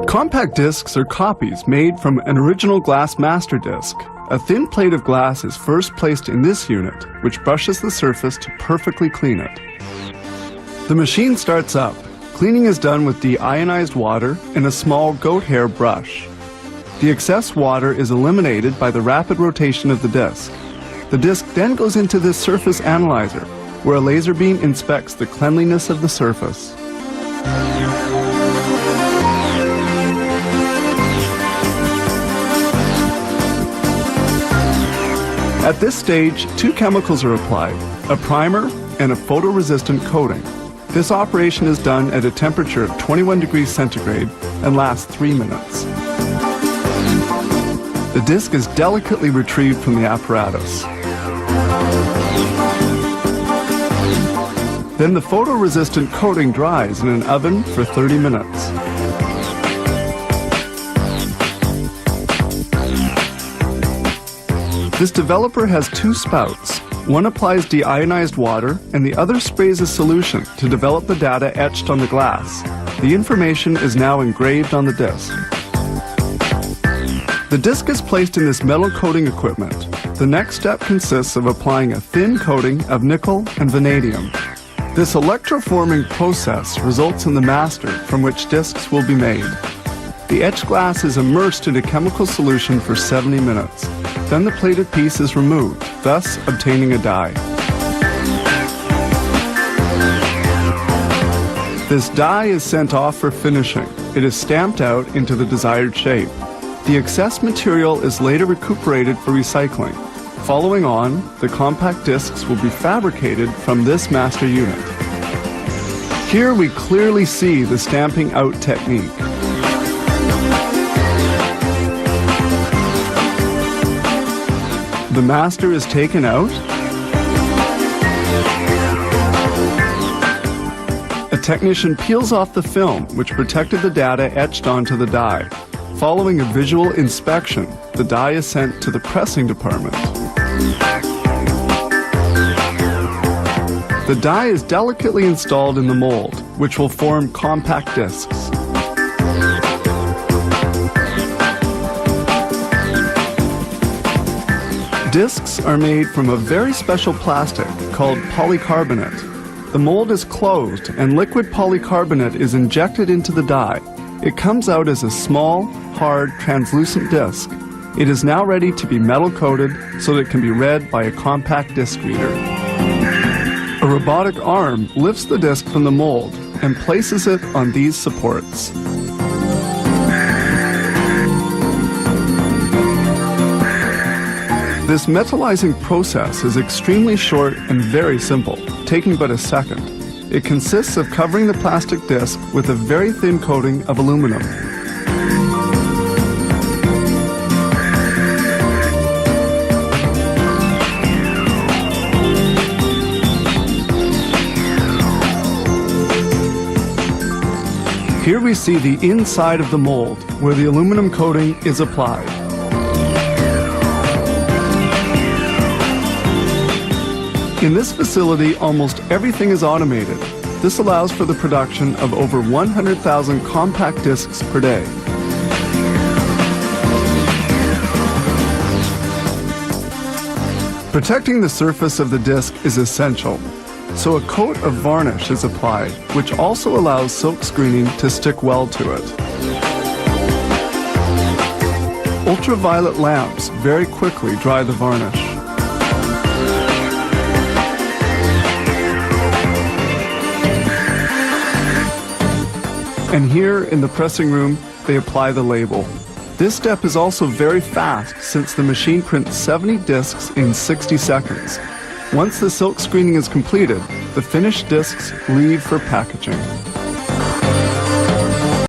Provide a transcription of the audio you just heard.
Compact discs are copies made from an original glass master disc. A thin plate of glass is first placed in this unit, which brushes the surface to perfectly clean it. The machine starts up. Cleaning is done with deionized water and a small goat hair brush. The excess water is eliminated by the rapid rotation of the disc. The disc then goes into this surface analyzer, where a laser beam inspects the cleanliness of the surface. At this stage, two chemicals are applied, a primer and a photoresistant coating. This operation is done at a temperature of 21 degrees centigrade and lasts 3 minutes. The disc is delicately retrieved from the apparatus. Then the photoresistant coating dries in an oven for 30 minutes. This developer has two spouts. One applies deionized water and the other sprays a solution to develop the data etched on the glass. The information is now engraved on the disc. The disc is placed in this metal coating equipment. The next step consists of applying a thin coating of nickel and vanadium. This electroforming process results in the master from which discs will be made. The etched glass is immersed in a chemical solution for 70 minutes. Then the plated piece is removed, thus obtaining a die. This die is sent off for finishing. It is stamped out into the desired shape. The excess material is later recuperated for recycling. Following on, the compact discs will be fabricated from this master unit. Here we clearly see the stamping out technique. The master is taken out. A technician peels off the film which protected the data etched onto the die. Following a visual inspection, the die is sent to the pressing department. The die is delicately installed in the mold, which will form compact discs. Discs are made from a very special plastic called polycarbonate. The mold is closed and liquid polycarbonate is injected into the die. It comes out as a small, hard, translucent disc. It is now ready to be metal coated so that it can be read by a compact disc reader. A robotic arm lifts the disc from the mold and places it on these supports. This metallizing process is extremely short and very simple, taking but a second. It consists of covering the plastic disc with a very thin coating of aluminum. Here we see the inside of the mold, where the aluminum coating is applied. In this facility, almost everything is automated. This allows for the production of over 100,000 compact discs per day. Protecting the surface of the disc is essential, so a coat of varnish is applied, which also allows silk screening to stick well to it. Ultraviolet lamps very quickly dry the varnish. And here in the pressing room, they apply the label. This step is also very fast since the machine prints 70 discs in 60 seconds. Once the silk screening is completed, the finished discs leave for packaging.